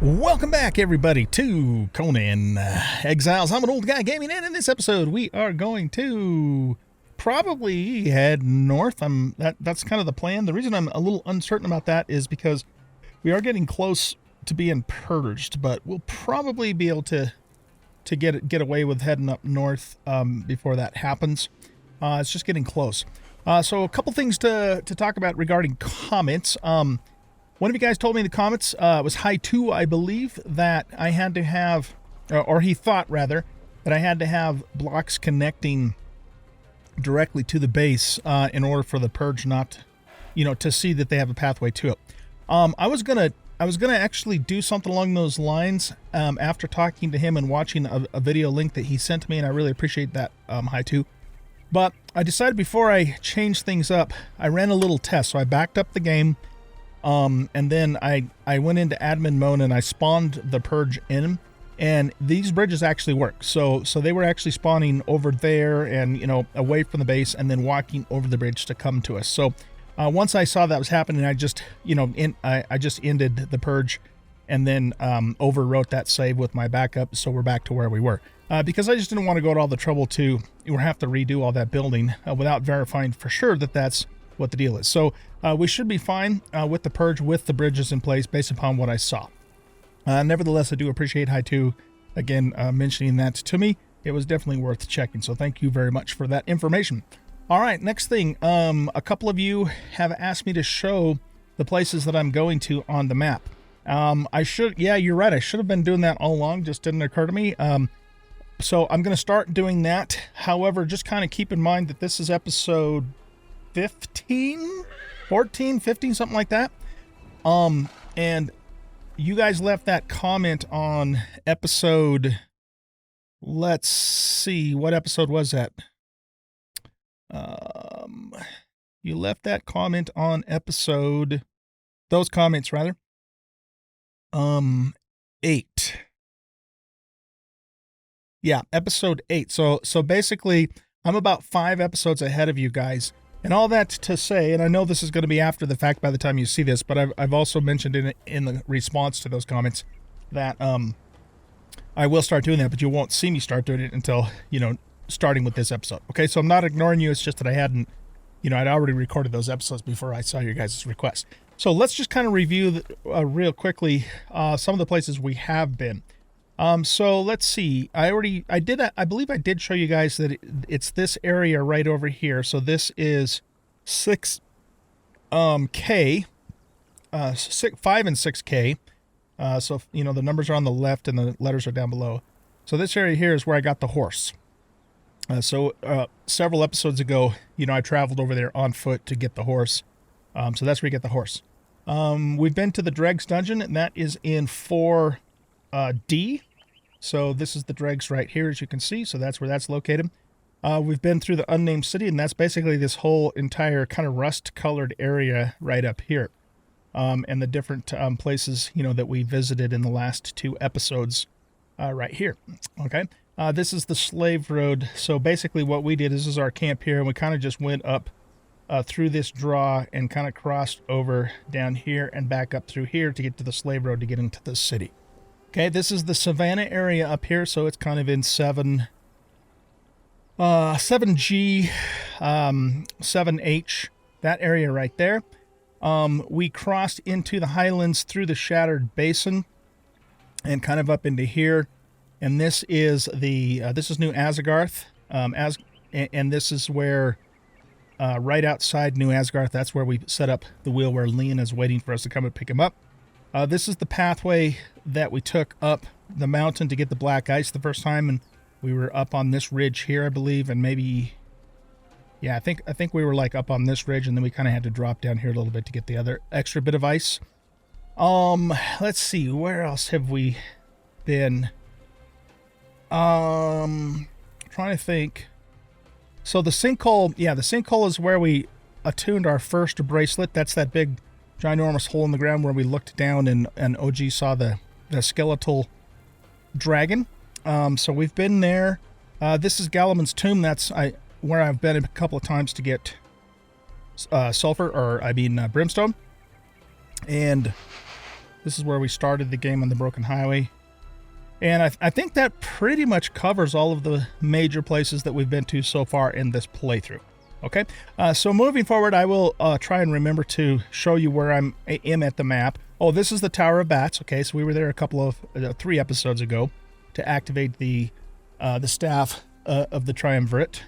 Welcome back, everybody, to Conan Exiles. I'm an old guy gaming, and in this episode, we are going to probably head north. That's kind of the plan. The reason I'm a little uncertain about that is because we are getting close to being purged, but we'll probably be able to get away with heading up north before that happens. It's just getting close. So a couple things to talk about regarding comments. One of you guys told me in the comments, it was High2, I believe, that I had to have, or he thought rather, that I had to have blocks connecting directly to the base in order for the purge not, to see that they have a pathway to it. I was gonna actually do something along those lines after talking to him and watching a video link that he sent to me, and I really appreciate that, High2. But I decided before I changed things up, I ran a little test, so I backed up the game. And then I went into admin mode and I spawned the purge in, and these bridges actually work. So they were actually spawning over there and, away from the base and then walking over the bridge to come to us. So, once I saw that was happening, I just, I just ended the purge and then, overwrote that save with my backup. So we're back to where we were, because I just didn't want to go to all the trouble to have to redo all that building without verifying for sure that that's what the deal is. So we should be fine with the purge, with the bridges in place based upon what I saw. Nevertheless, I do appreciate High2 again mentioning that to me. It was definitely worth checking, so thank you very much for that information. All right, next thing, a couple of you have asked me to show the places that I'm going to on the map. Yeah, you're right, I should have been doing that all along, just didn't occur to me. So I'm going to start doing that. However, just kind of keep in mind that this is episode 15, 14, 15, something like that. And you guys left that comment on episode, let's see, what episode was that? You left that comment on episode, those comments rather, 8. Yeah, episode 8. So basically, I'm about 5 episodes ahead of you guys. And all that to say, and I know this is going to be after the fact by the time you see this, but I've also mentioned in the response to those comments that I will start doing that, but you won't see me start doing it until, starting with this episode. Okay, so I'm not ignoring you. It's just that I hadn't, I'd already recorded those episodes before I saw your guys' request. So let's just kind of review real quickly some of the places we have been. So let's see. I believe I did show you guys that it's this area right over here. So this is 6K, 5 and 6K. So, the numbers are on the left and the letters are down below. So this area here is where I got the horse. Several episodes ago, I traveled over there on foot to get the horse. So that's where you get the horse. We've been to the Dregs dungeon, and that is in 4D. So this is the dregs right here, as you can see. So that's where that's located. We've been through the unnamed city, and that's basically this whole entire kind of rust-colored area right up here. And the different places, that we visited in the last 2 episodes right here. Okay. This is the Slave Road. So basically what we did is this is our camp here, and we kind of just went up through this draw and kind of crossed over down here and back up through here to get to the Slave Road to get into the city. Okay, this is the Savannah area up here, so it's kind of in 7G, 7H, that area right there. We crossed into the Highlands through the Shattered Basin and kind of up into here. And this is this is New Asgarth, and this is where, right outside New Asgarth, that's where we set up the wheel where Leon is waiting for us to come and pick him up. This is the pathway that we took up the mountain to get the black ice the first time, and we were up on this ridge here, I believe, and maybe, yeah, I think we were like up on this ridge, and then we kind of had to drop down here a little bit to get the other extra bit of ice. Let's see, where else have we been? Trying to think. So the sinkhole, yeah, the sinkhole is where we attuned our first bracelet. That's that big ginormous hole in the ground where we looked down and OG saw the skeletal dragon. So we've been there. This is Galaman's tomb. That's where I've been a couple of times to get sulfur, or brimstone. And this This is where we started the game on the Broken Highway. And I think that pretty much covers all of the major places that we've been to so far in this playthrough. Okay, so moving forward, I will try and remember to show you where I am at the map. Oh, this is the Tower of Bats. Okay, so we were there a couple of 3 episodes ago to activate the staff of the triumvirate.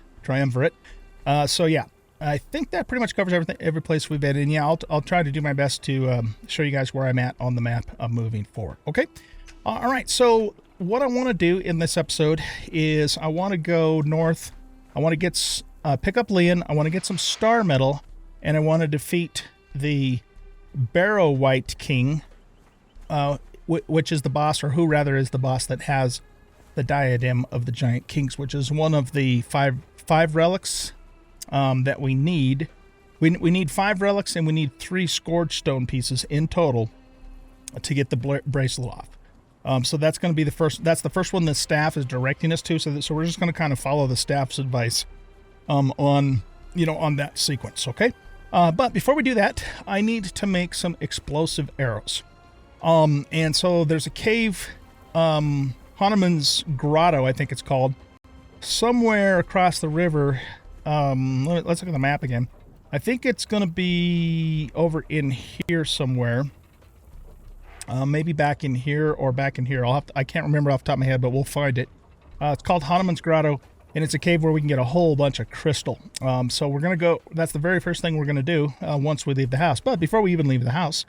So yeah, I think that pretty much covers every place we've been in. Yeah, I'll try to do my best to show you guys where I'm at on the map moving forward. Okay, all right. So what I want to do in this episode is I want to go north. I want to get pick up Leon. I want to get some star metal, and I want to defeat the Barrow White King, which is the boss, or who rather is the boss that has the diadem of the giant kings, which is one of the five relics that we need. We need 5 relics, and we need 3 scourge stone pieces in total to get the bracelet off. So that's going to be the first. That's the first one the staff is directing us to. So we're just going to kind of follow the staff's advice on that sequence. Okay. But before we do that, I need to make some explosive arrows. And so there's a cave, Hanuman's Grotto, I think it's called, somewhere across the river. Let's look at the map again. I think it's going to be over in here somewhere. Maybe back in here or back in here. I can't remember off the top of my head, but we'll find it. It's called Hanuman's Grotto, and it's a cave where we can get a whole bunch of crystal. So we're going to go, that's the very first thing we're going to do once we leave the house. But before we even leave the house,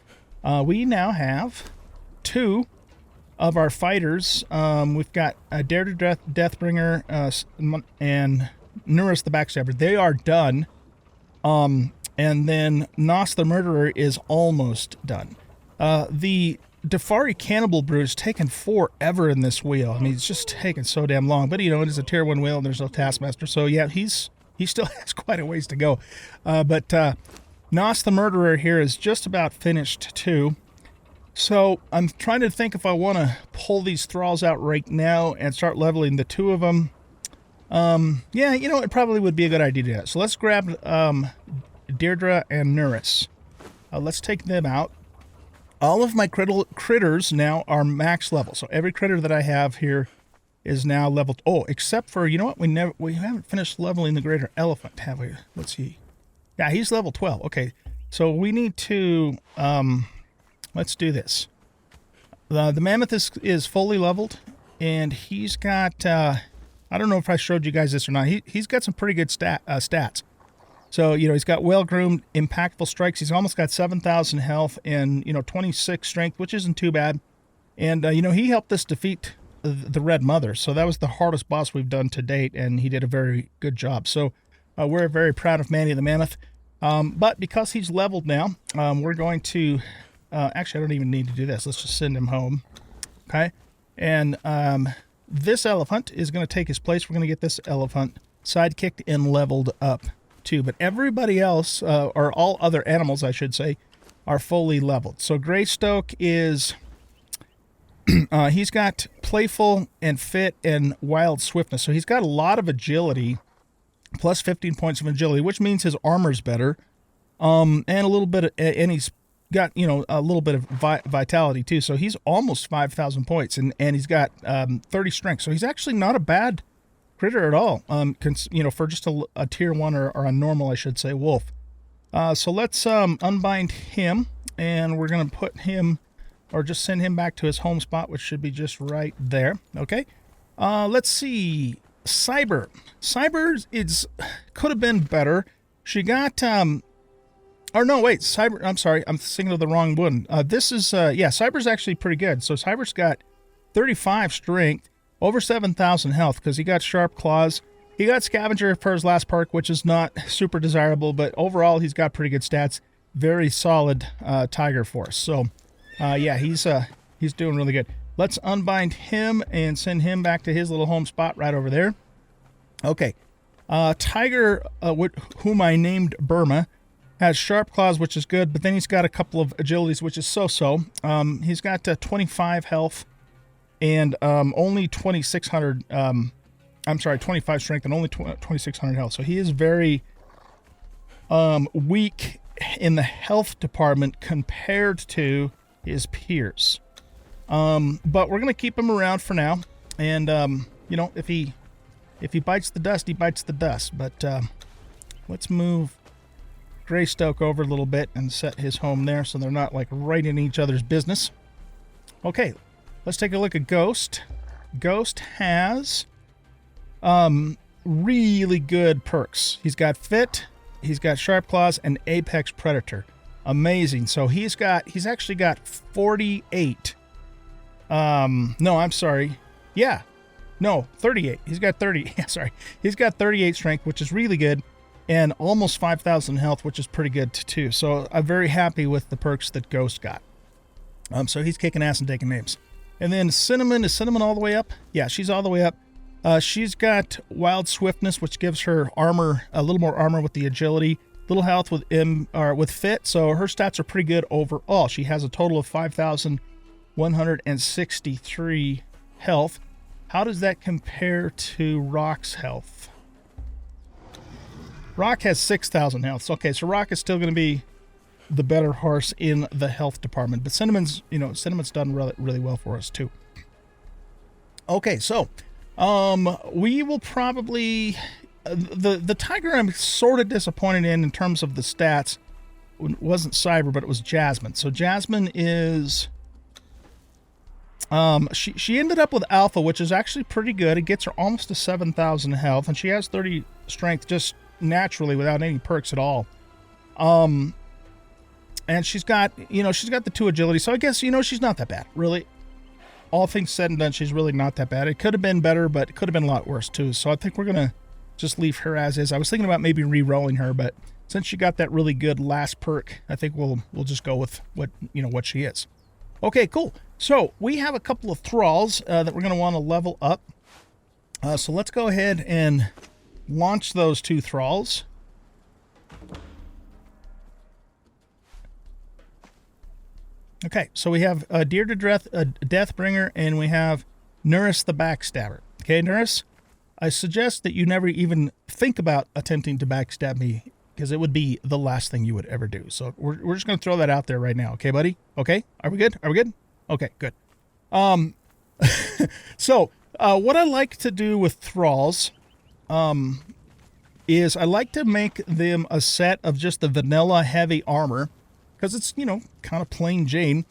we now have 2 of our fighters. We've got Deirdre Deathbringer and Nurus the Backstabber. They are done. And then Nos the Murderer is almost done. The Defari Cannibal Brew is taking forever in this wheel. I mean, it's just taking so damn long. But, it is a tier 1 wheel and there's no taskmaster. So, yeah, he still has quite a ways to go. But Nos the Murderer here is just about finished, too. So, I'm trying to think if I want to pull these thralls out right now and start leveling the 2 of them. Yeah, it probably would be a good idea to do that. So, let's grab Deirdre and Nurus. Let's take them out. All of my critters now are max level. So every critter that I have here is now leveled. Oh, except for, we haven't finished leveling the greater elephant, have we? Let's see. Yeah, he's level 12. Okay. So we need to, let's do this. The mammoth is fully leveled, and he's got, I don't know if I showed you guys this or not. He's got some pretty good stats. So, he's got well-groomed, impactful strikes. He's almost got 7,000 health and, 26 strength, which isn't too bad. And, he helped us defeat the Red Mother. So that was the hardest boss we've done to date, and he did a very good job. So we're very proud of Manny the Mammoth. But because he's leveled now, we're going to... actually, I don't even need to do this. Let's just send him home. Okay? And this elephant is going to take his place. We're going to get this elephant sidekicked and leveled up too, but everybody else, or all other animals, I should say, are fully leveled. So Greystoke is, he's got playful and fit and wild swiftness. So he's got a lot of agility, plus 15 points of agility, which means his armor's better, and a little bit of, and he's got, a little bit of vitality too. So he's almost 5,000 points, and he's got 30 strength. So he's actually not a bad critter at all, for just a tier 1 or a normal, I should say, wolf. So let's unbind him, and we're going to put him, or just send him back to his home spot, which should be just right there. Okay. Let's see. Cyber could have been better. She got Cyber, I'm sorry, I'm thinking of the wrong one. This is Cyber's actually pretty good. So Cyber's got 35 strength, over 7,000 health, because he got Sharp Claws. He got Scavenger for his last perk, which is not super desirable, but overall he's got pretty good stats. Very solid Tiger Force. So, he's doing really good. Let's unbind him and send him back to his little home spot right over there. Okay. Tiger, whom I named Burma, has Sharp Claws, which is good, but then he's got a couple of agilities, which is so-so. He's got 25 health. And only 2,600, 25 strength and only 2,600 health. So he is very weak in the health department compared to his peers. But we're going to keep him around for now. And, you know, if he bites the dust, he bites the dust. But let's move Greystoke over a little bit and set his home there so they're not, like, right in each other's business. Okay, let's take a look at Ghost. Ghost has really good perks. He's got Fit, he's got Sharp Claws, and Apex Predator. Amazing. So he's actually got 48. No, I'm sorry. Yeah. No, 38. He's got 30. Yeah, sorry. He's got 38 strength, which is really good, and almost 5,000 health, which is pretty good too. So I'm very happy with the perks that Ghost got. So he's kicking ass and taking names. And then Cinnamon, is Cinnamon all the way up? Yeah, she's all the way up. She's got Wild Swiftness, which gives her armor, a little more armor with the agility, little health with with Fit. So her stats are pretty good overall. She has a total of 5,163 health. How does that compare to Rock's health? Rock has 6,000 health. Okay, so Rock is still going to be the better horse in the health department, but Cinnamon's done really well for us too. Okay, so we will probably the tiger I'm sort of disappointed in terms of the stats. It wasn't Cyber, but it was Jasmine. So Jasmine is she ended up with Alpha, which is actually pretty good. It gets her almost to 7,000 health, and she has 30 strength just naturally without any perks at all. And she's got the 2 agility, so I guess, she's not that bad. Really, all things said and done, she's really not that bad. It could have been better, but it could have been a lot worse too. So I think we're going to just leave her as is. I was thinking about maybe re-rolling her, but since she got that really good last perk, I think we'll just go with what she is. Okay, cool. So we have a couple of thralls that we're going to want to level up. So let's go ahead and launch those 2 thralls. Okay, so we have Deirdre Deathbringer, and we have Nurus the Backstabber. Okay, Nurus, I suggest that you never even think about attempting to backstab me, because it would be the last thing you would ever do. So we're just going to throw that out there right now. Okay, buddy? Okay? Are we good? Okay, good. So what I like to do with thralls is I like to make them a set of just the vanilla heavy armor, because it's, kind of plain Jane,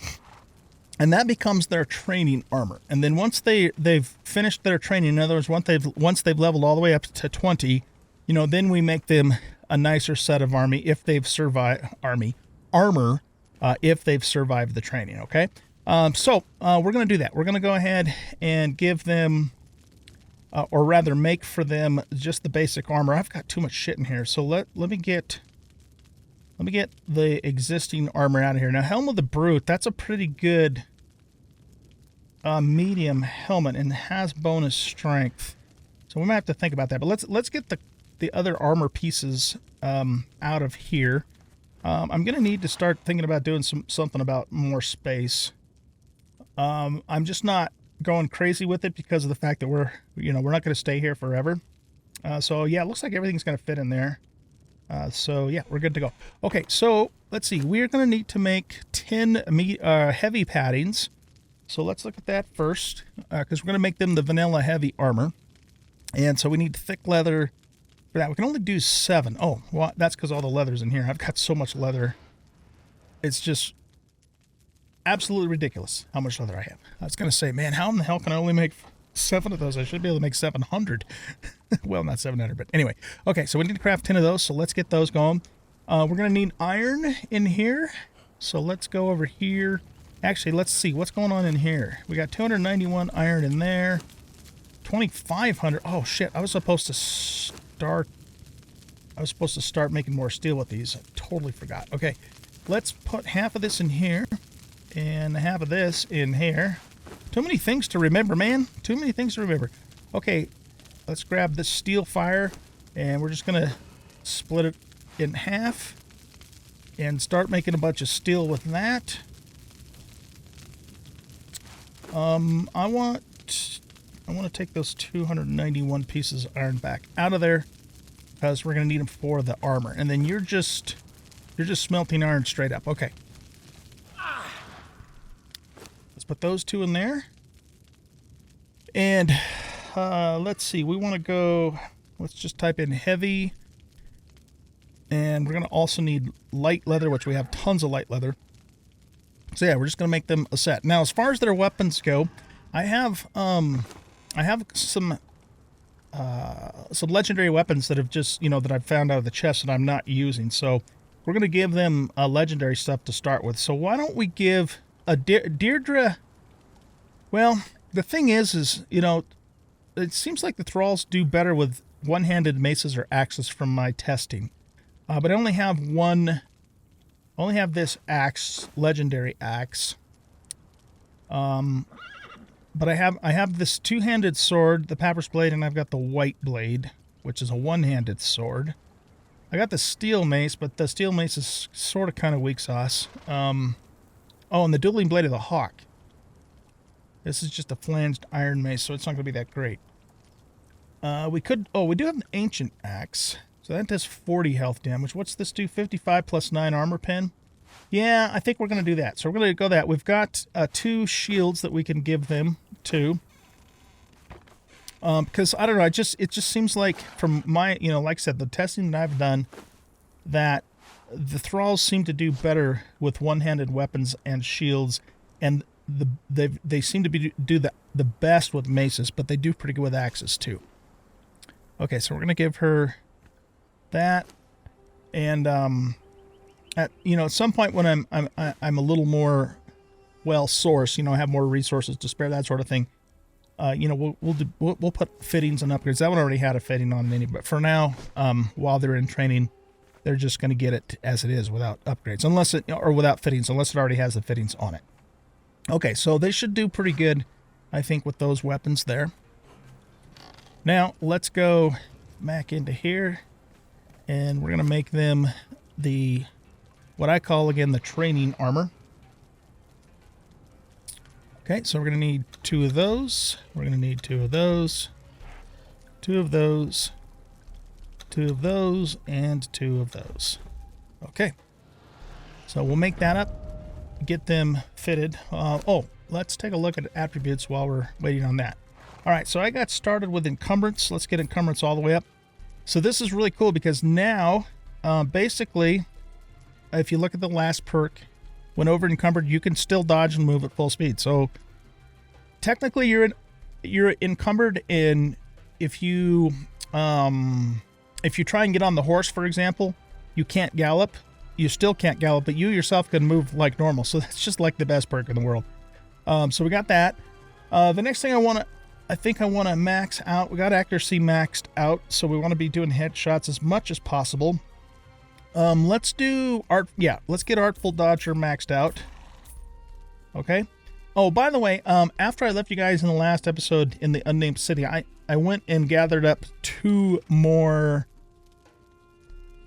and that becomes their training armor. And then once they've finished their training, in other words, once they've leveled all the way up to 20, then we make them a nicer set of armor if they've survived the training. Okay, so we're going to do that. We're going to go ahead and give them, or rather make for them, just the basic armor. I've got too much shit in here, so let me get the existing armor out of here. Now, Helm of the Brute, that's a pretty good medium helmet and has bonus strength. So we might have to think about that. But let's get the other armor pieces out of here. I'm going to need to start thinking about doing something about more space. I'm just not going crazy with it because of the fact that we're not going to stay here forever. So yeah, it looks like everything's going to fit in there. So yeah, we're good to go. Okay, so let's see. We're going to need to make 10 heavy paddings. So let's look at that first, because we're going to make them the vanilla heavy armor. And so we need thick leather for that. We can only do 7. Oh, well, that's because all the leather's in here. I've got so much leather. It's just absolutely ridiculous how much leather I have. I was going to say, man, how in the hell can I only make 7 of those? I should be able to make 700. Well, not 700, but anyway. Okay, so we need to craft 10 of those, so let's get those going. We're going to need iron in here. So let's go over here. Actually, let's see what's going on in here. We got 291 iron in there. 2,500. Oh, shit. I was supposed to start making more steel with these. I totally forgot. Okay, let's put half of this in here and half of this in here. Too many things to remember, man. Too many things to remember. Okay, let's grab this steel fire, and we're just going to split it in half and start making a bunch of steel with that. I want to take those 291 pieces of iron back out of there, because we're going to need them for the armor. And then you're just smelting iron straight up. Okay. Let's put those two in there. And let's see. We want to go... Let's just type in heavy. And we're going to also need light leather, which we have tons of light leather. So yeah, we're just going to make them a set. Now, as far as their weapons go, I have some legendary weapons that have just, that I've found out of the chest that I'm not using. So we're going to give them legendary stuff to start with. So why don't we give a Deirdre... Well, the thing is, it seems like the thralls do better with one-handed maces or axes from my testing. But I only have this axe, legendary axe. But I have this two-handed sword, the Papyrus Blade, and I've got the White Blade, which is a one-handed sword. I got the Steel Mace, but the Steel Mace is sort of kind of weak sauce. Oh, and the Dueling Blade of the Hawk. This is just a flanged iron mace, so it's not going to be that great. We do have an Ancient Axe. So that does 40 health damage. What's this do? 55 plus 9 armor pen? Yeah, I think we're going to do that. So we're going to go that. We've got 2 shields that we can give them to. Because, I don't know, it just seems like from my, like I said, the testing that I've done, that the thralls seem to do better with one-handed weapons and shields, and they seem to do the best with maces, but they do pretty good with axes too. Okay, so we're going to give her that, and at some point when I'm a little more well sourced, I have more resources to spare, that sort of thing. We'll put fittings and upgrades. That one already had a fitting on it, but for now, while they're in training, they're just going to get it as it is without upgrades, or without fittings, unless it already has the fittings on it. Okay, so they should do pretty good, I think, with those weapons there. Now let's go back into here, and we're going to make them what I call again the training armor. Okay, so we're going to need 2 of those. We're going to need 2 of those, 2 of those, 2 of those, and 2 of those. Okay, so we'll make that up, get them fitted. Let's take a look at attributes while we're waiting on that. All right, so I got started with encumbrance. Let's get encumbrance all the way up. So this is really cool because now, basically, if you look at the last perk, when over encumbered, you can still dodge and move at full speed. So technically, you're encumbered in if you try and get on the horse, for example, you can't gallop. You still can't gallop, but you yourself can move like normal. So that's just like the best perk in the world. So we got that. The next thing I think I want to max out. We got accuracy maxed out, so we want to be doing headshots as much as possible. Let's do art. Yeah, let's get Artful Dodger maxed out. Okay. Oh, by the way, after I left you guys in the last episode in the Unnamed City, I went and gathered up 2 more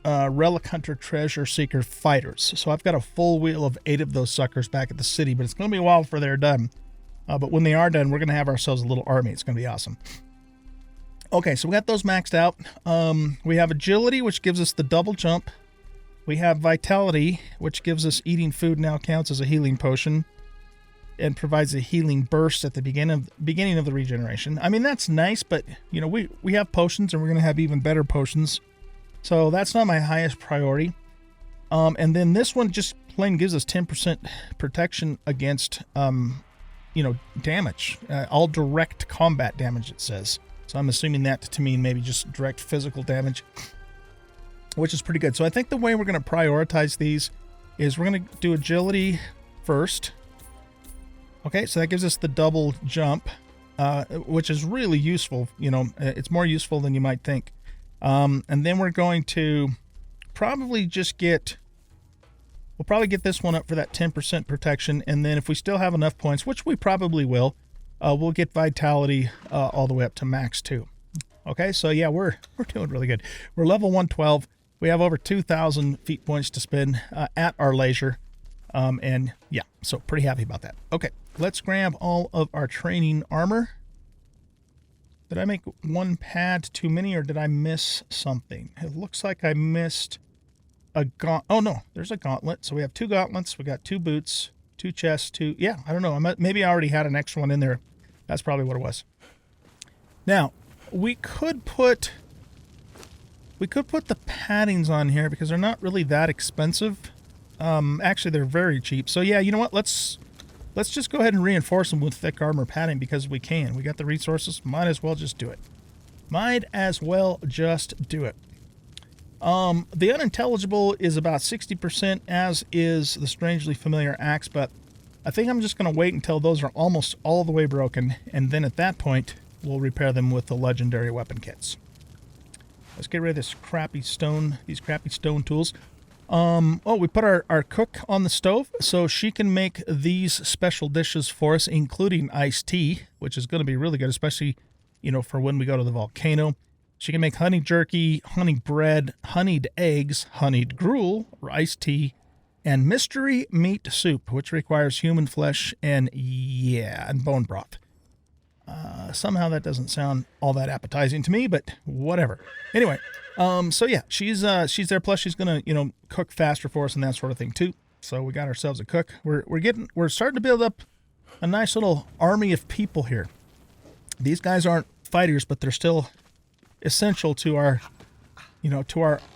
Relic Hunter Treasure Seeker fighters. So I've got a full wheel of 8 of those suckers back at the city, but it's going to be a while before they're done. But when they are done, we're going to have ourselves a little army. It's going to be awesome. Okay, so we got those maxed out. We have Agility, which gives us the double jump. We have Vitality, which gives us eating food now counts as a healing potion and provides a healing burst at the beginning of the regeneration. I mean, that's nice, but, we have potions, and we're going to have even better potions. So that's not my highest priority. And then this one just plain gives us 10% protection against... damage, all direct combat damage, it says. So I'm assuming that to mean maybe just direct physical damage, which is pretty good. So I think the way we're going to prioritize these is we're going to do agility first. Okay, so that gives us the double jump, which is really useful. It's more useful than you might think. And then we're going to probably just we'll probably get this one up for that 10% protection, and then if we still have enough points, which we probably will, we'll get Vitality all the way up to max 2. Okay, so yeah, we're doing really good. We're level 112. We have over 2,000 feet points to spend at our leisure, and yeah, so pretty happy about that. Okay, let's grab all of our training armor. Did I make 1 pad too many, or did I miss something? It looks like I missed... Oh no, there's a gauntlet. So we have 2 gauntlets. We got 2 boots. 2 chests, 2. Yeah, I don't know. Maybe I already had an extra one in there. That's probably what it was. Now, we could put the paddings on here because they're not really that expensive. Actually, they're very cheap. So yeah, you know what? Let's just go ahead and reinforce them with thick armor padding because we can. We got the resources. Might as well just do it. Might as well just do it. The unintelligible is about 60%, as is the strangely familiar axe, but I think I'm just going to wait until those are almost all the way broken, and then at that point, we'll repair them with the legendary weapon kits. Let's get rid of these crappy stone tools. We put our cook on the stove, so she can make these special dishes for us, including iced tea, which is going to be really good, especially, for when we go to the volcano. She can make honey jerky, honey bread, honeyed eggs, honeyed gruel, iced tea, and mystery meat soup, which requires human flesh and bone broth. Somehow that doesn't sound all that appetizing to me, but whatever. Anyway, so yeah, she's there. Plus, she's gonna cook faster for us and that sort of thing too. So we got ourselves a cook. We're starting to build up a nice little army of people here. These guys aren't fighters, but they're still essential to our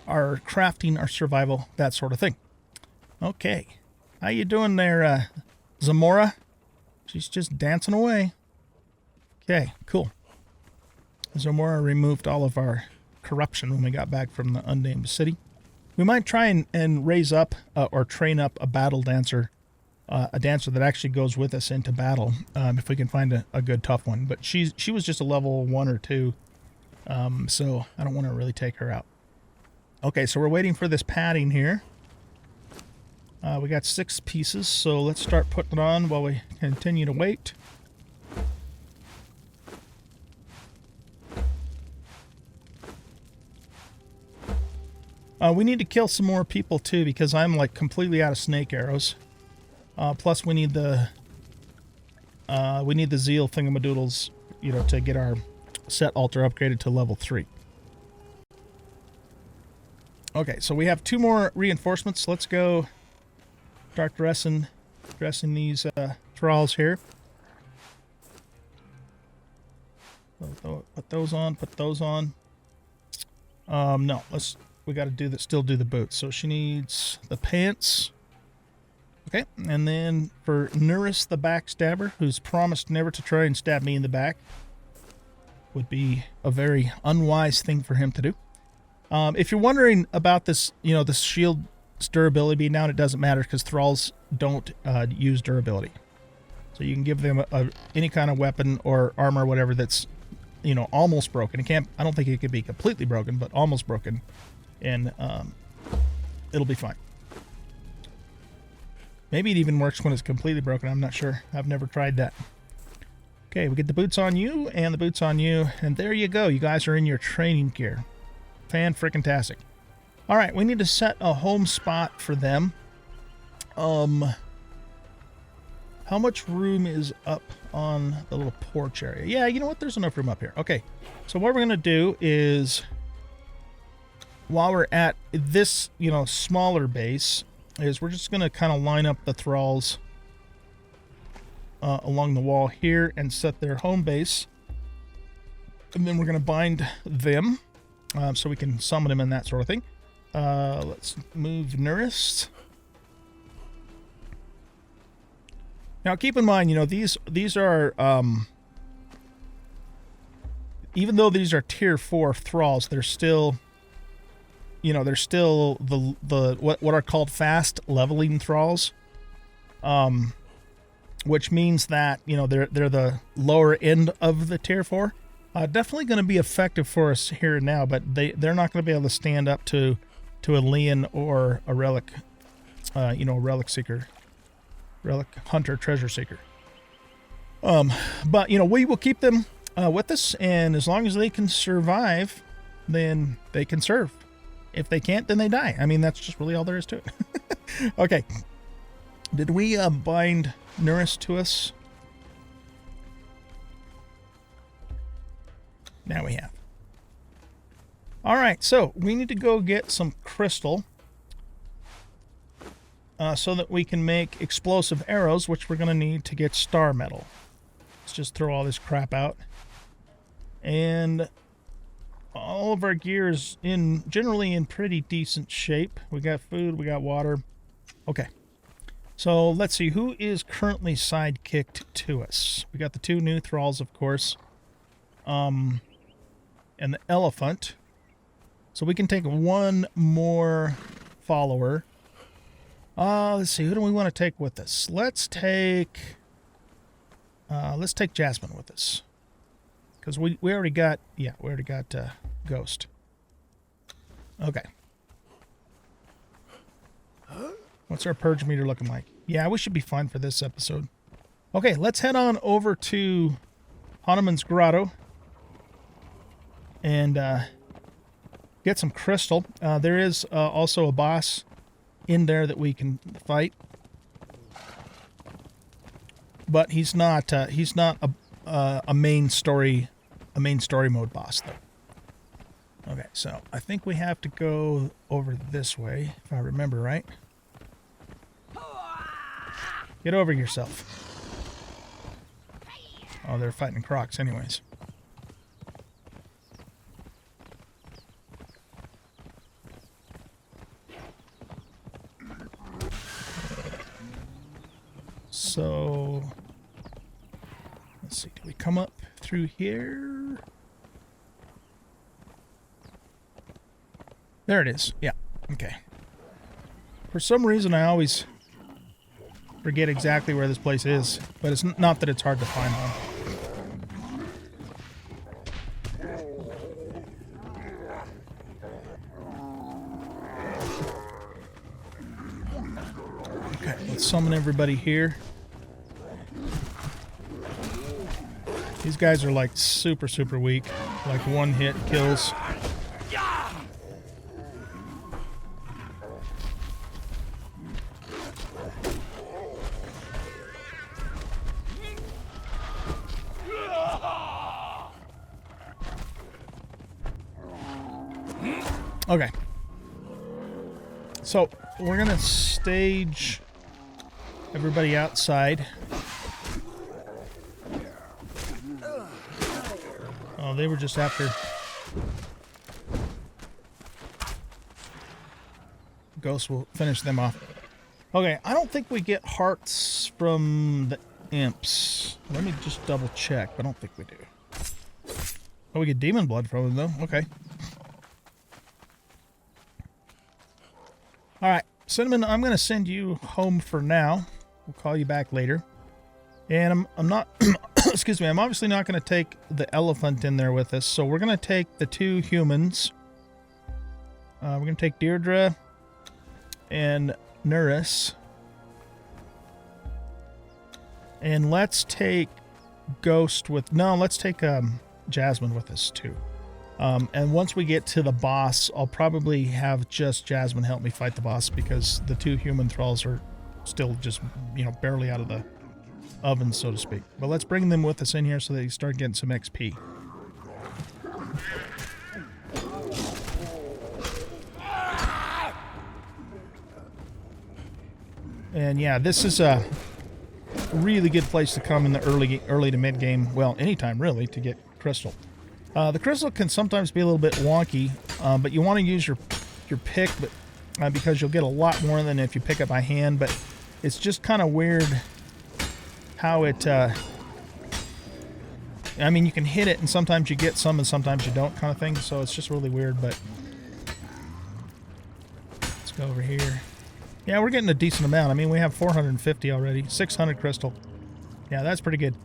crafting, our survival, that sort of thing. Okay, how you doing there, Zamora? She's just dancing away. Okay, cool. Zamora removed all of our corruption when we got back from the unnamed city. We might try and raise up or train up a battle dancer, a dancer that actually goes with us into battle, if we can find a good tough one. But she was just a level 1 or 2, so I don't want to really take her out. Okay, so we're waiting for this padding here. We got 6 pieces, so let's start putting it on while we continue to wait. We need to kill some more people too, because I'm like completely out of snake arrows. Plus we need the zeal thingamadoodles, to get our set altar upgraded to level 3. Okay, so we have 2 more reinforcements. Let's go start dressing these thralls here. Put those on. No, we got to still do the boots. So she needs the pants. Okay, and then for Nurus the backstabber, who's promised never to try and stab me in the back, would be a very unwise thing for him to do. If you're wondering about this, this shield's durability being down, it doesn't matter because thralls don't use durability. So you can give them any kind of weapon or armor, whatever that's almost broken. I don't think it could be completely broken, but almost broken, and it'll be fine. Maybe it even works when it's completely broken. I'm not sure. I've never tried that. Okay, we get the boots on you and the boots on you, and there you go. You guys are in your training gear. Fan-frickin-tastic. All right, we need to set a home spot for them. How much room is up on the little porch area? Yeah, you know what? There's enough room up here. Okay, so what we're going to do is, while we're at this, smaller base, is we're just going to kind of line up the thralls along the wall here and set their home base. And then we're going to bind them so we can summon them and that sort of thing. Let's move Nurus. Now keep in mind, these are, even though these are tier 4 thralls, they're still, they're still the what are called fast leveling thralls, which means that they're the lower end of the tier 4. Definitely going to be effective for us here and now, but they're not going to be able to stand up to a Leon or a relic, a relic seeker, relic hunter, treasure seeker. But we will keep them with us, and as long as they can survive, then they can serve. If they can't, then they die. I mean, that's just really all there is to it. Okay. Did we bind Nurus to us? Now we have. All right, so we need to go get some crystal. so that we can make explosive arrows, which we're going to need to get star metal. Let's just throw all this crap out. And all of our gear is generally in pretty decent shape. We got food, we got water. Okay. So let's see, who is currently sidekicked to us? We got the 2 new thralls, of course. And the elephant. So we can take 1 more follower. Let's see, who do we want to take with us? Let's take Jasmine with us. Because we already got, Ghost. Okay. What's our purge meter looking like? Yeah, we should be fine for this episode. Okay, let's head on over to Hanuman's Grotto and get some crystal. There is also a boss in there that we can fight, but he's not a main story mode boss though. Okay, so I think we have to go over this way, if I remember right. Get over yourself. Oh, they're fighting crocs anyways. So, let's see, do we come up through here? There it is. Yeah, okay. For some reason, I always forget exactly where this place is, but it's not that it's hard to find one. Okay, let's summon everybody here. These guys are like super weak, like 1 hit kills. Okay, so we're gonna stage everybody outside. Oh, they were just after. Ghost will finish them off. Okay, I don't think we get hearts from the imps. Let me just double check, but I don't think we do. Oh, we get demon blood from them though. Okay. Alright, Cinnamon, I'm going to send you home for now. We'll call you back later. And I'm not, excuse me, I'm obviously not going to take the elephant in there with us, so we're going to take the 2 humans. We're going to take Deirdre and Nurus. And let's take Ghost with, no, let's take Jasmine with us too. And once we get to the boss, I'll probably have just Jasmine help me fight the boss because the 2 human thralls are still just, barely out of the oven, so to speak. But let's bring them with us in here so they start getting some XP. And yeah, this is a really good place to come in the early to mid game. Well, anytime really to get crystal. The crystal can sometimes be a little bit wonky, but you want to use your pick, but because you'll get a lot more than if you pick it by hand. But it's just kind of weird how it. I mean, you can hit it, and sometimes you get some, and sometimes you don't, kind of thing. So it's just really weird. But let's go over here. Yeah, we're getting a decent amount. I mean, we have 450 already, 600 crystal. Yeah, that's pretty good.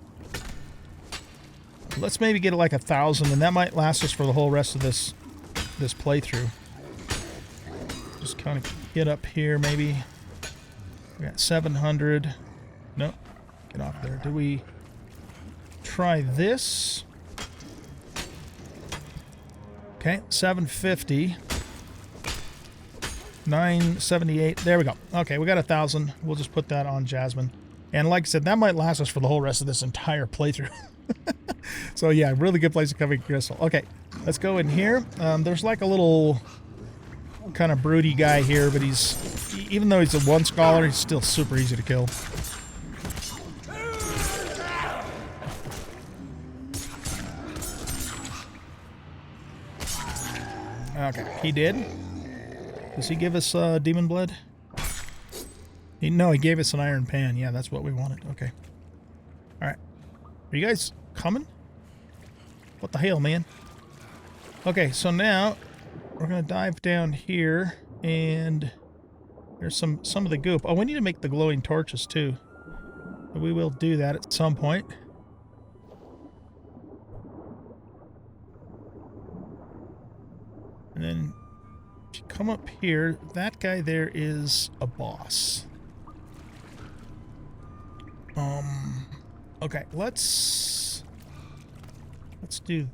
Let's maybe get like 1,000, and that might last us for the whole rest of this playthrough. Just kind of get up here, maybe. We got 700. Nope. Get off there. Do we try this? Okay, 750. 978. There we go. Okay, we got 1,000. We'll just put that on Jasmine. And like I said, that might last us for the whole rest of this entire playthrough. So yeah, really good place to cover crystal. Okay, let's go in here. There's like a little kind of broody guy here, but even though he's a 1 scholar, he's still super easy to kill. Okay, he did. Does he give us demon blood? No, he gave us an iron pan. Yeah, that's what we wanted. Okay. Alright. Are you guys coming? What the hell, man? Okay, so now we're going to dive down here, and there's some of the goop. Oh, we need to make the glowing torches, too. But we will do that at some point. And then if you come up here, that guy there is a boss. Okay, let's do...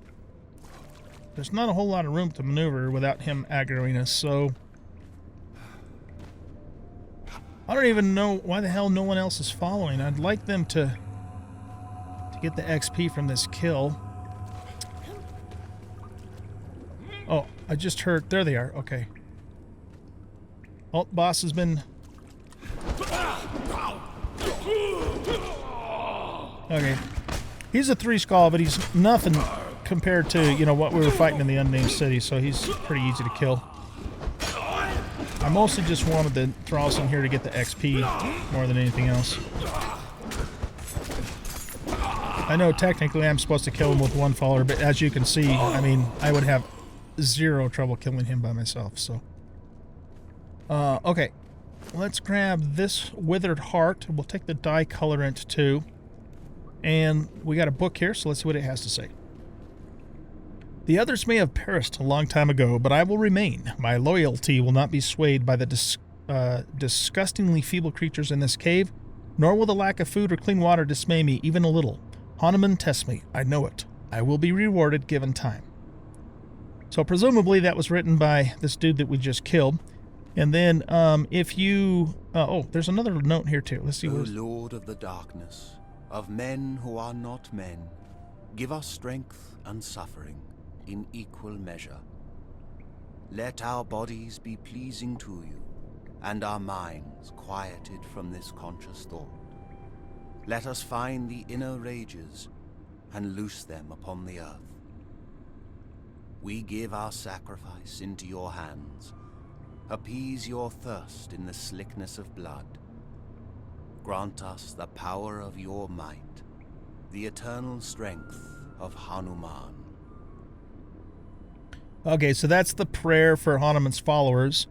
There's not a whole lot of room to maneuver without him aggroing us, so... I don't even know why the hell no one else is following. I'd like them to get the XP from this kill. Oh, I just heard... There they are. Okay. Oh, boss has been... Okay. He's a 3 skull, but he's nothing compared to, you know, what we were fighting in the unnamed city, so he's pretty easy to kill. I mostly just wanted to throw us in here to get the XP more than anything else. I know technically I'm supposed to kill him with 1 follower, but as you can see, I mean, I would have 0 trouble killing him by myself, so... okay. Let's grab this withered heart. We'll take the dye colorant too. And we got a book here, so let's see what it has to say. The others may have perished a long time ago, but I will remain. My loyalty will not be swayed by the disgustingly feeble creatures in this cave, nor will the lack of food or clean water dismay me even a little. Hanuman tests me. I know it. I will be rewarded given time. So presumably that was written by this dude that we just killed. And then if you... oh, there's another note here too. Let's see what... O Lord of the darkness, of men who are not men, give us strength and suffering in equal measure. Let our bodies be pleasing to you, and our minds quieted from this conscious thought. Let us find the inner rages and loose them upon the earth. We give our sacrifice into your hands. Appease your thirst in the slickness of blood. Grant us the power of your might, the eternal strength of Hanuman. Okay, so that's the prayer for Hanuman's followers.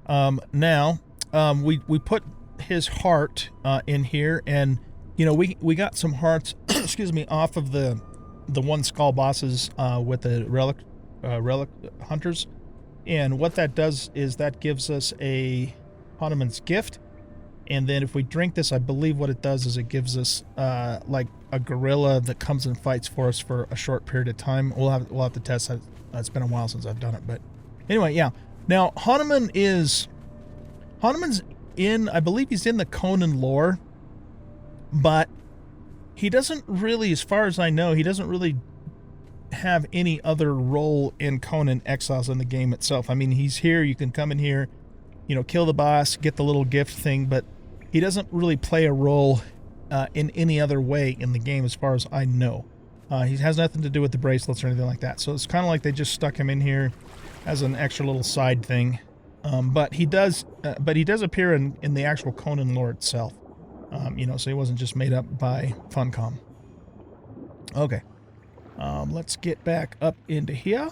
Now, we put his heart in here, and you know we got some hearts, excuse me, off of the 1 skull bosses with the relic hunters, and what that does is that gives us a Hanuman's gift, and then if we drink this, I believe what it does is it gives us like a gorilla that comes and fights for us for a short period of time. We'll have to test that. It's been a while since I've done it, but anyway, yeah. Now Hanuman's in, I believe he's in the Conan lore, but he doesn't really, as far as I know, he doesn't really have any other role in Conan Exiles in the game itself. I mean, he's here, you can come in here, you know, kill the boss, get the little gift thing, but he doesn't really play a role in any other way in the game as far as I know. He has nothing to do with the bracelets or anything like that, so it's kind of like they just stuck him in here as an extra little side thing. But he does appear in the actual Conan lore itself. You know, so he wasn't just made up by Funcom. Okay. Let's get back up into here.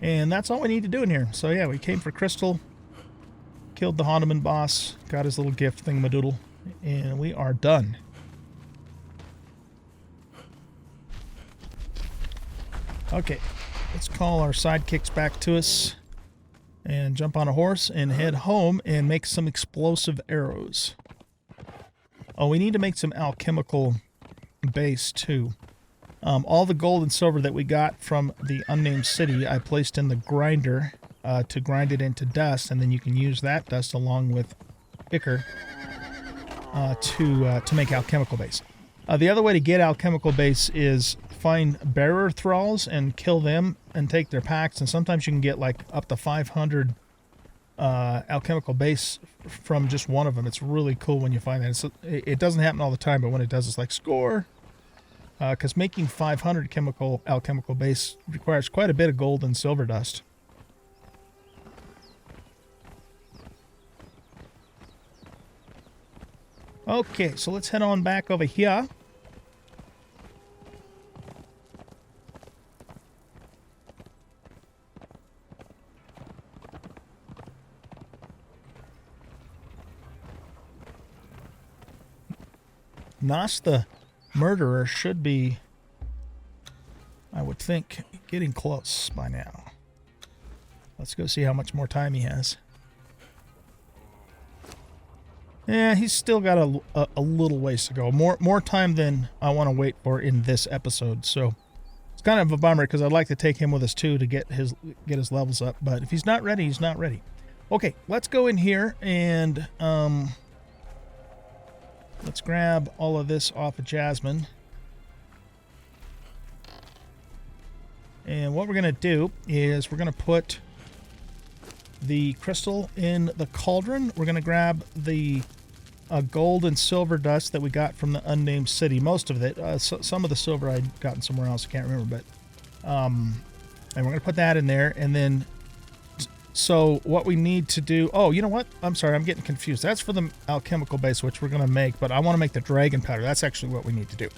And that's all we need to do in here. So yeah, we came for Crystal, killed the Hanuman boss, got his little gift thingamadoodle, and we are done. Okay, let's call our sidekicks back to us and jump on a horse and head home and make some explosive arrows. Oh, we need to make some alchemical base too. All the gold and silver that we got from the unnamed city, I placed in the grinder to grind it into dust, and then you can use that dust along with ichor to make alchemical base. The other way to get alchemical base is find bearer thralls and kill them, and take their packs, and sometimes you can get like up to 500 alchemical base from just one of them. It's really cool when you find that. It doesn't happen all the time, but when it does, it's like score. Because making 500 alchemical base requires quite a bit of gold and silver dust. Okay, so let's head on back over here. Nas the murderer should be, I would think, getting close by now. Let's go see how much more time he has. Yeah, he's still got a little ways to go. More time than I want to wait for in this episode. So it's kind of a bummer because I'd like to take him with us too to get his levels up. But if he's not ready, he's not ready. Okay, let's go in here and let's grab all of this off of Jasmine. And what we're going to do is we're going to put the crystal in the cauldron. We're going to grab the gold and silver dust that we got from the unnamed city. Most of it. Some of the silver I'd gotten somewhere else. I can't remember. But and we're going to put that in there. And then, so what we need to do... Oh, you know what? I'm sorry. I'm getting confused. That's for the alchemical base, which we're going to make. But I want to make the dragon powder. That's actually what we need to do.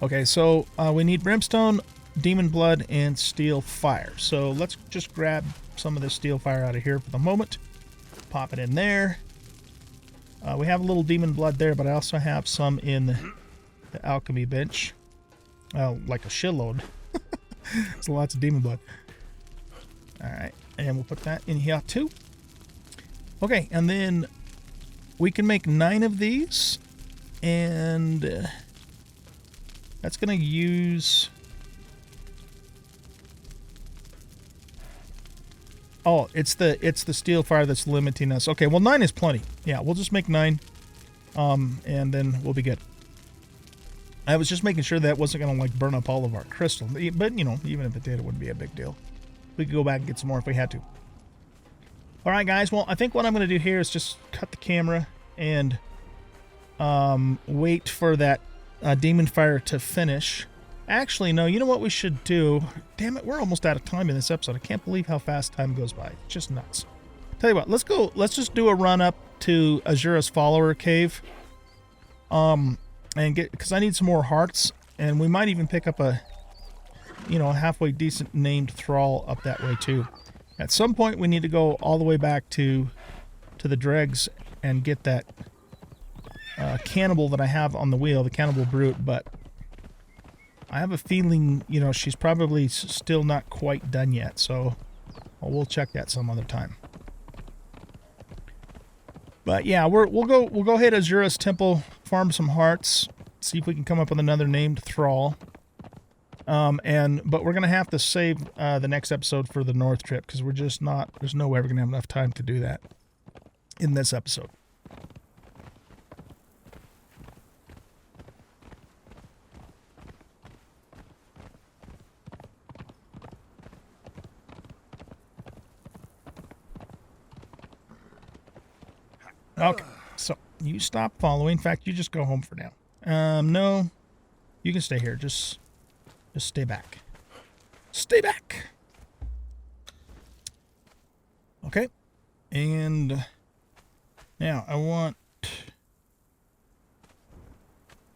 Okay, so we need brimstone, demon blood, and steel fire. So let's just grab some of this steel fire out of here for the moment. Pop it in there. We have a little demon blood there, but I also have some in the alchemy bench. Like a shitload. There's lots of demon blood. Alright, and we'll put that in here too. Okay, and then we can make 9 of these. And that's going to use... Oh, it's the steel fire that's limiting us. Okay, well 9 is plenty. Yeah, we'll just make 9. And then we'll be good. I was just making sure that wasn't going to like burn up all of our crystal. But, you know, even if it did, it wouldn't be a big deal. We could go back and get some more if we had to. Alright guys, well I think what I'm going to do here is just cut the camera and wait for that demon fire to finish. Actually, no, you know what we should do? Damn it, we're almost out of time in this episode. I can't believe how fast time goes by. It's just nuts. Tell you what, let's just do a run up to Azura's follower cave. And get, because I need some more hearts, and we might even pick up a, you know, halfway decent named thrall up that way too. At some point we need to go all the way back to the dregs and get that cannibal that I have on the wheel, the cannibal brute, but I have a feeling, you know, she's probably still not quite done yet, so we'll check that some other time. But yeah, we'll go hit Azura's temple, farm some hearts, see if we can come up with another named thrall. But we're gonna have to save the next episode for the north trip because we're just not. There's no way we're gonna have enough time to do that in this episode. Okay, so you stop following. In fact, you just go home for now. No, you can stay here. Just stay back. Stay back. Okay, and now I want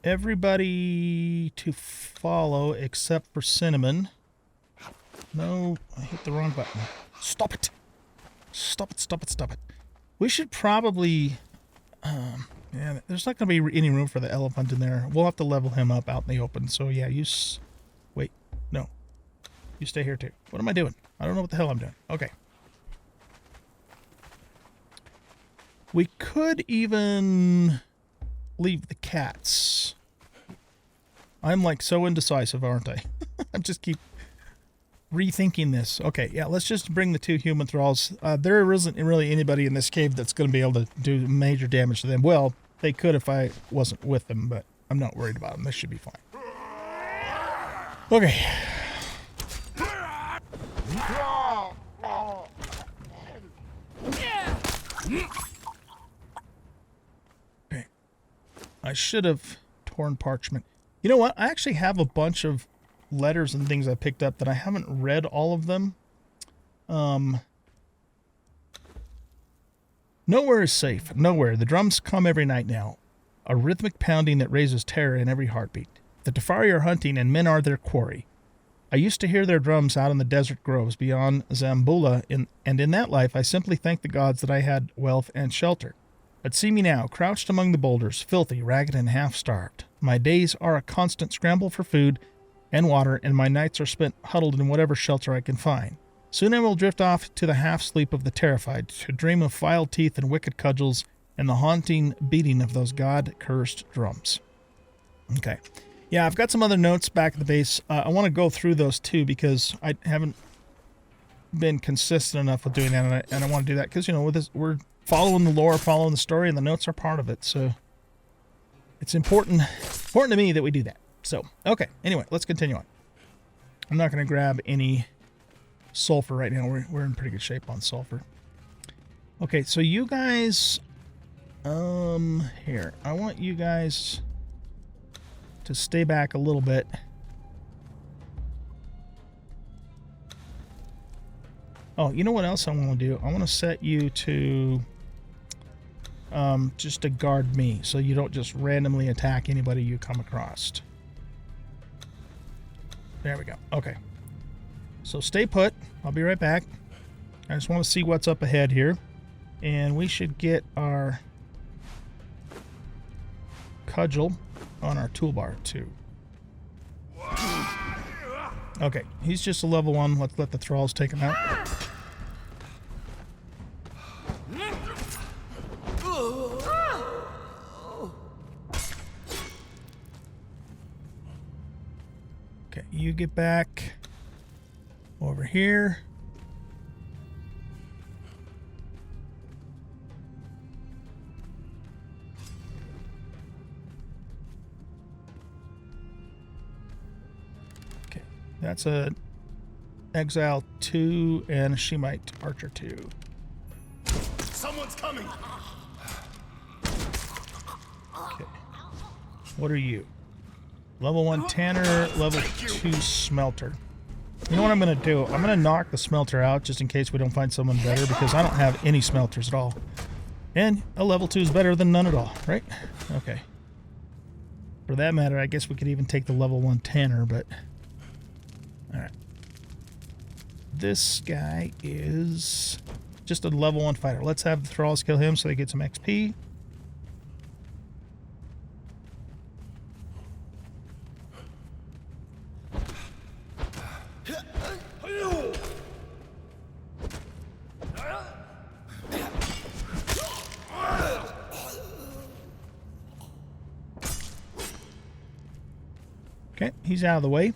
everybody to follow except for Cinnamon. No, I hit the wrong button. Stop it. Stop it, stop it, stop it. We should probably... yeah, there's not going to be any room for the elephant in there. We'll have to level him up out in the open. So yeah, wait, no. You stay here too. What am I doing? I don't know what the hell I'm doing. Okay. We could even leave the cats. I'm like so indecisive, aren't I? I just keep rethinking this. Okay, yeah, let's just bring the 2 human thralls. There isn't really anybody in this cave that's going to be able to do major damage to them. Well, they could if I wasn't with them, but I'm not worried about them. This should be fine. Okay. Okay. I should have torn parchment. You know what? I actually have a bunch of letters and things I picked up that I haven't read all of them. Nowhere is safe. Nowhere. The drums come every night now. A rhythmic pounding that raises terror in every heartbeat. The Tefari are hunting and men are their quarry. I used to hear their drums out in the desert groves beyond Zambula, and in that life I simply thanked the gods that I had wealth and shelter. But see me now, crouched among the boulders, filthy, ragged, and half-starved. My days are a constant scramble for food and water, and my nights are spent huddled in whatever shelter I can find. Soon I will drift off to the half-sleep of the terrified, to dream of filed teeth and wicked cudgels and the haunting beating of those god-cursed drums. Okay. Yeah, I've got some other notes back at the base. I want to go through those too because I haven't been consistent enough with doing that, and I want to do that because, you know, with this, we're following the lore, following the story, and the notes are part of it. So it's important to me that we do that. So, okay. Anyway, let's continue on. I'm not going to grab any sulfur right now. We're in pretty good shape on sulfur. Okay, so you guys, here, I want you guys to stay back a little bit. Oh, you know what else I want to do? I want to set you to just to guard me, so you don't just randomly attack anybody you come across. There we go. Okay. So stay put. I'll be right back. I just want to see what's up ahead here. And we should get our cudgel on our toolbar too. Okay, he's just a level 1. Let's let the thralls take him out. Okay, you get back over here. Okay, that's a Exile 2 and a Shemite Archer 2. Someone's coming. Okay. What are you? Level 1 Tanner, level 2 Smelter. You know what I'm going to do? I'm going to knock the Smelter out just in case we don't find someone better, because I don't have any Smelters at all. And a level 2 is better than none at all, right? Okay. For that matter, I guess we could even take the level 1 Tanner, but... Alright. This guy is just a level 1 fighter. Let's have the Thralls kill him so they get some XP. Okay, he's out of the way.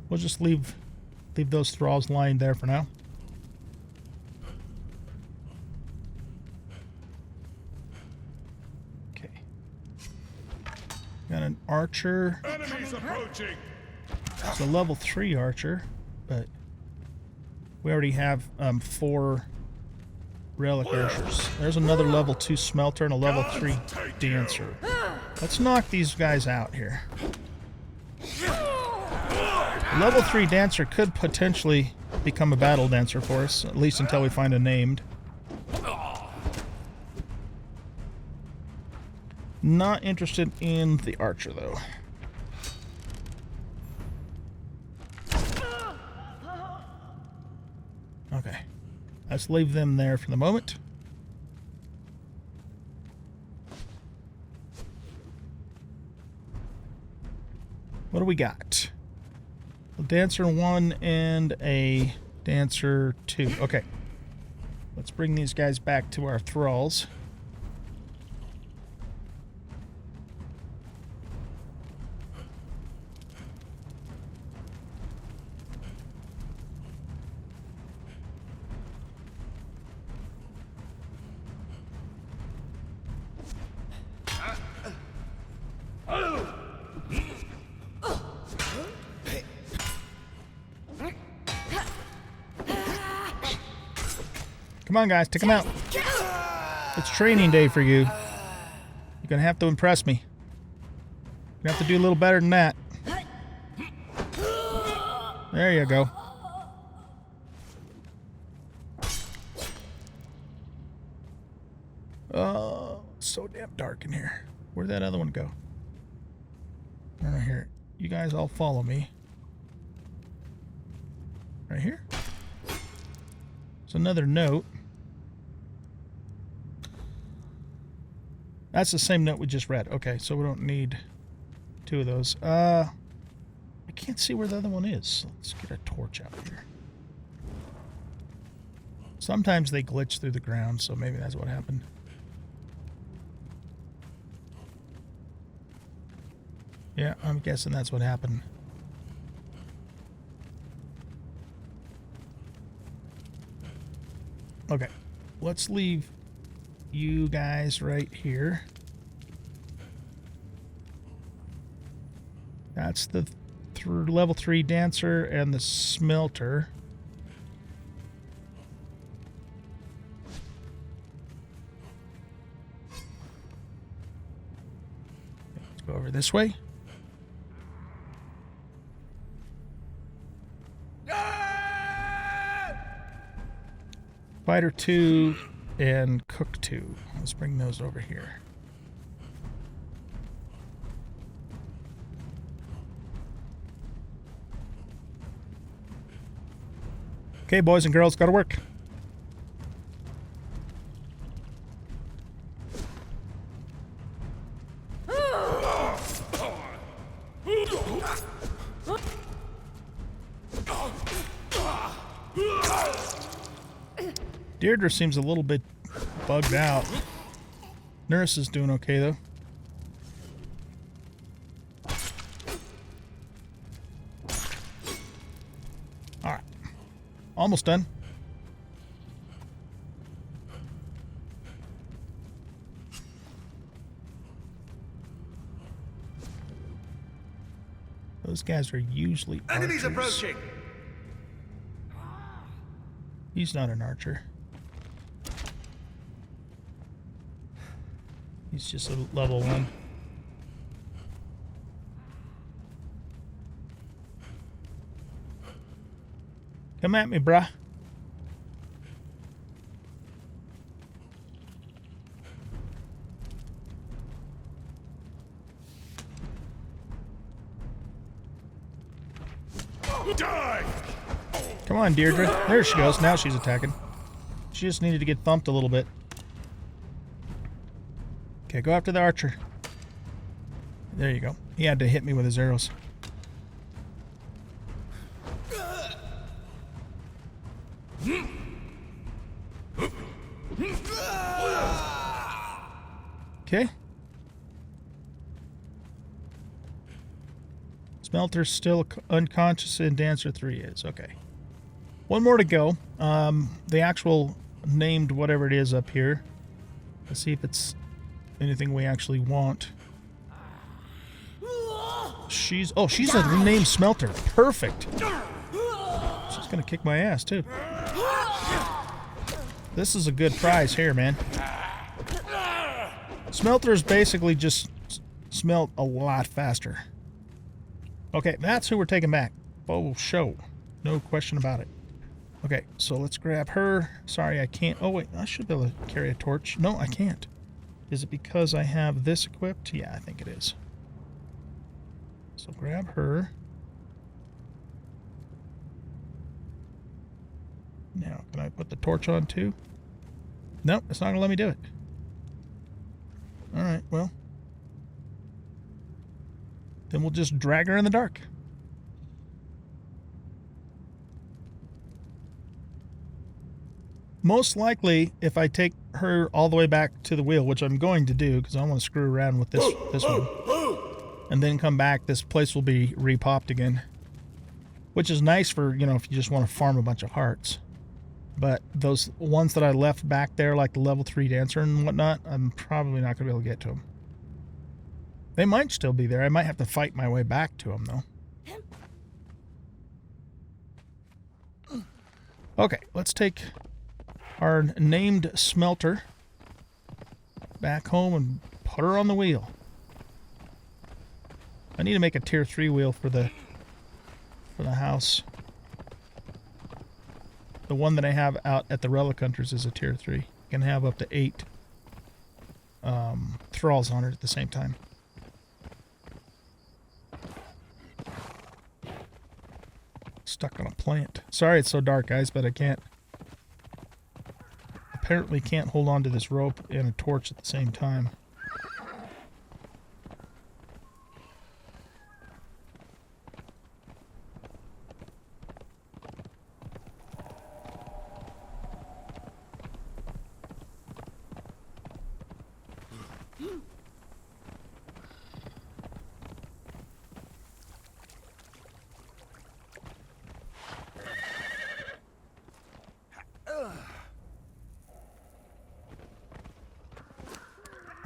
We'll just leave those thralls lying there for now. Okay. Got an archer. Enemies approaching. It's a level 3 archer, but we already have 4 relic archers. There's another level 2 smelter and a level 3 dancer. Let's knock these guys out here. Level 3 dancer could potentially become a battle dancer for us, at least until we find a named. Not interested in the archer, though. Okay. Let's leave them there for the moment. What do we got? A dancer 1 and a dancer 2. Okay. Let's bring these guys back to our thralls. Come on, guys, take them out. It's training day for you. You're gonna have to impress me. You have to do a little better than that. There you go. Oh, it's so damn dark in here. Where'd that other one go? Right here. You guys all follow me. Right here. It's another note. That's the same note we just read. Okay, so we don't need two of those. I can't see where the other one is. Let's get a torch out here. Sometimes they glitch through the ground, so maybe that's what happened. Yeah, I'm guessing that's what happened. Okay, let's leave you guys right here. That's the level 3 dancer and the smelter. Let's go over this way. Fighter 2 and Cook 2. Let's bring those over here. Okay, boys and girls, gotta work. Deirdre seems a little bit bugged out. Nurus is doing okay, though. Alright. Almost done. Those guys are usually Enemies archers. approaching. He's not an archer. He's just a level 1. Come at me, bruh. Die! Come on, Deirdre. There she goes. Now she's attacking. She just needed to get thumped a little bit. Okay, go after the archer. There you go. He had to hit me with his arrows. Okay. Smelter's still unconscious and Dancer 3 is. Okay. One more to go. The actual named whatever it is up here. Let's see if it's anything we actually want. She's a named Smelter. Perfect. She's gonna kick my ass too. This is a good prize here, man. Smelters basically just smelt a lot faster. Okay, that's who we're taking back. Oh, show. No question about it. Okay, so let's grab her. Sorry, I can't. Oh, wait, I should be able to carry a torch. No, I can't. Is it because I have this equipped? Yeah, I think it is. So grab her. Now, can I put the torch on too? Nope, it's not going to let me do it. Alright, well. Then we'll just drag her in the dark. Most likely, if I take her all the way back to the wheel, which I'm going to do, because I want to screw around with this one, and then come back, this place will be repopped again. Which is nice for, you know, if you just want to farm a bunch of hearts. But those ones that I left back there, like the level 3 dancer and whatnot, I'm probably not going to be able to get to them. They might still be there. I might have to fight my way back to them, though. Okay, let's take our named smelter. back home and put her on the wheel. I need to make a tier 3 wheel for the house. The one that I have out at the Relic Hunters is a tier 3. You can have up to 8 thralls on it at the same time. Stuck on a plant. Sorry it's so dark, guys, but I can't... apparently can't hold on to this rope and a torch at the same time.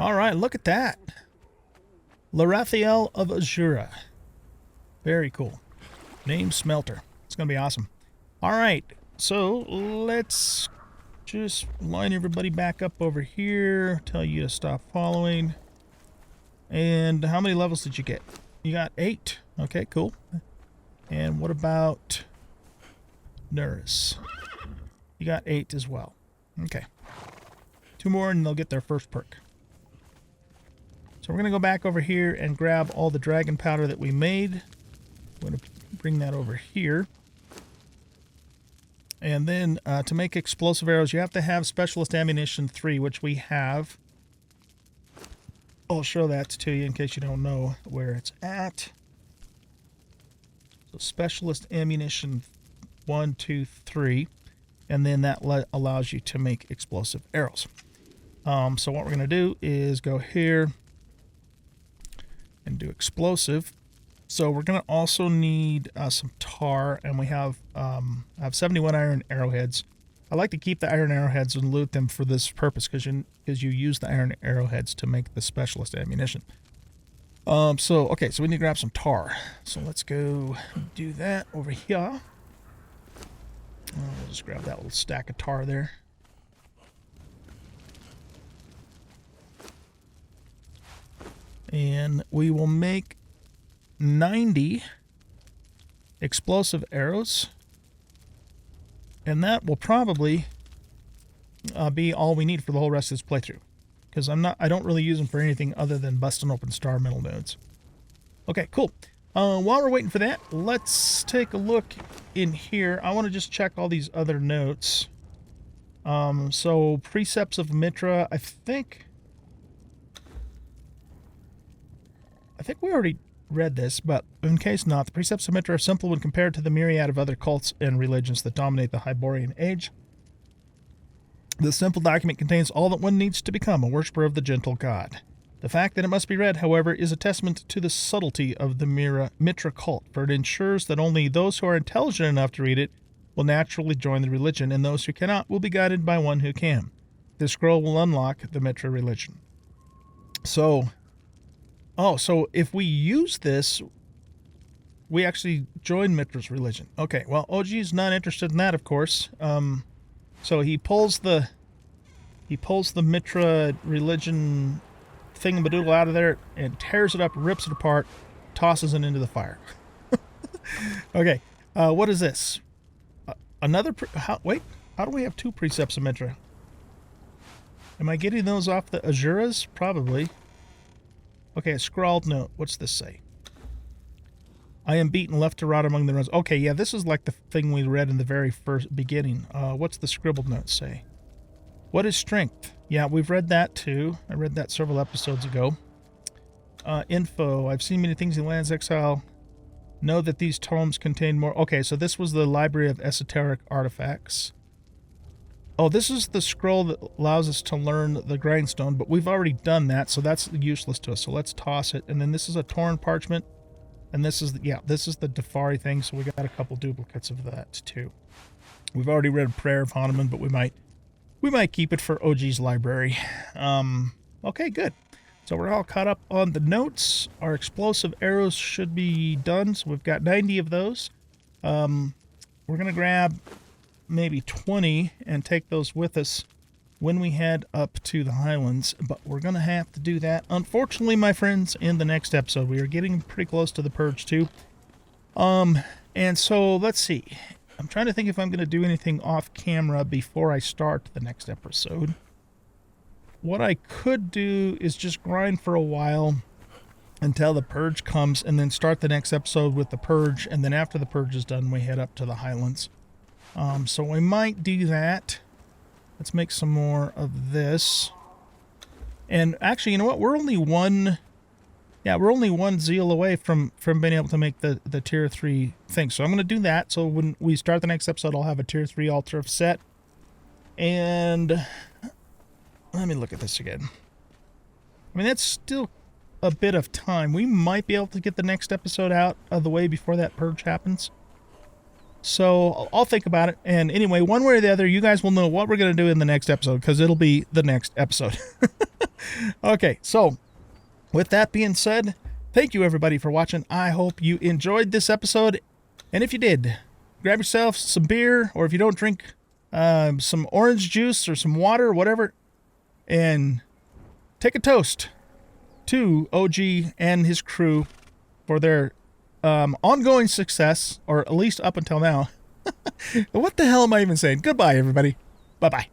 All right, look at that. Larathiel of Azura. Very cool. Name Smelter. It's going to be awesome. All right, so let's just line everybody back up over here. Tell you to stop following. And how many levels did you get? You got 8. Okay, cool. And what about Nurus? You got 8 as well. Okay. 2 more and they'll get their first perk. So we're going to go back over here and grab all the dragon powder that we made. I'm going to bring that over here. And then to make explosive arrows, you have to have specialist ammunition 3, which we have. I'll show that to you in case you don't know where it's at. So specialist ammunition 1, 2, 3. And then that allows you to make explosive arrows. So what we're going to do is go here and do explosive. So we're going to also need some tar, and we have I have 71 iron arrowheads. I like to keep the iron arrowheads and loot them for this purpose because you use the iron arrowheads to make the specialist ammunition. So we need to grab some tar. So let's go do that over here. We'll just grab that little stack of tar there. And we will make 90 explosive arrows. And that will probably be all we need for the whole rest of this playthrough. Because I don't really use them for anything other than busting open star metal nodes. Okay, cool. While we're waiting for that, let's take a look in here. I want to just check all these other notes. So Precepts of Mitra, I think we already read this, but in case not, the Precepts of Mitra are simple when compared to the myriad of other cults and religions that dominate the Hyborian Age. This simple document contains all that one needs to become a worshipper of the gentle god. The fact that it must be read, however, is a testament to the subtlety of the Mitra cult, for it ensures that only those who are intelligent enough to read it will naturally join the religion, and those who cannot will be guided by one who can. This scroll will unlock the Mitra religion. So if we use this, we actually join Mitra's religion. Okay, well, OG's not interested in that, of course. So he pulls the Mitra religion thingamadoodle out of there and tears it up, rips it apart, tosses it into the fire. Okay, what is this? How do we have 2 Precepts of Mitra? Am I getting those off the Azuras? Probably. Okay, a scrawled note. What's this say? I am beaten left to rot among the ruins. Okay, yeah, this is like the thing we read in the very first beginning. What's the scribbled note say? What is strength? Yeah, we've read that too. I read that several episodes ago. Info. I've seen many things in Lands Exile. Know that these tomes contain more. Okay, so this was the Library of Esoteric Artifacts. Oh, this is the scroll that allows us to learn the grindstone, but we've already done that, so that's useless to us. So let's toss it. And then this is a torn parchment. And this is the Defari thing, so we got a couple duplicates of that too. We've already read Prayer of Hanuman, but we might keep it for OG's library. Okay, good. So we're all caught up on the notes. Our explosive arrows should be done, so we've got 90 of those. We're going to grab maybe 20 and take those with us when we head up to the Highlands, but we're going to have to do that, unfortunately, my friends, in the next episode. We are getting pretty close to the Purge, too. And so, let's see. I'm trying to think if I'm going to do anything off camera before I start the next episode. What I could do is just grind for a while until the Purge comes, and then start the next episode with the Purge, and then after the Purge is done, we head up to the Highlands. So we might do that. Let's make some more of this. And actually, you know what? We're only one zeal away from being able to make the tier 3 thing. So I'm going to do that. So when we start the next episode, I'll have a tier 3 altar set. And let me look at this again. I mean, that's still a bit of time. We might be able to get the next episode out of the way before that Purge happens. So I'll think about it. And anyway, one way or the other, you guys will know what we're going to do in the next episode, because it'll be the next episode. Okay, so with that being said, thank you everybody for watching. I hope you enjoyed this episode. And if you did, grab yourself some beer, or if you don't drink, some orange juice or some water or whatever, and take a toast to OG and his crew for their ongoing success, or at least up until now. What the hell am I even saying? Goodbye, everybody. Bye-bye.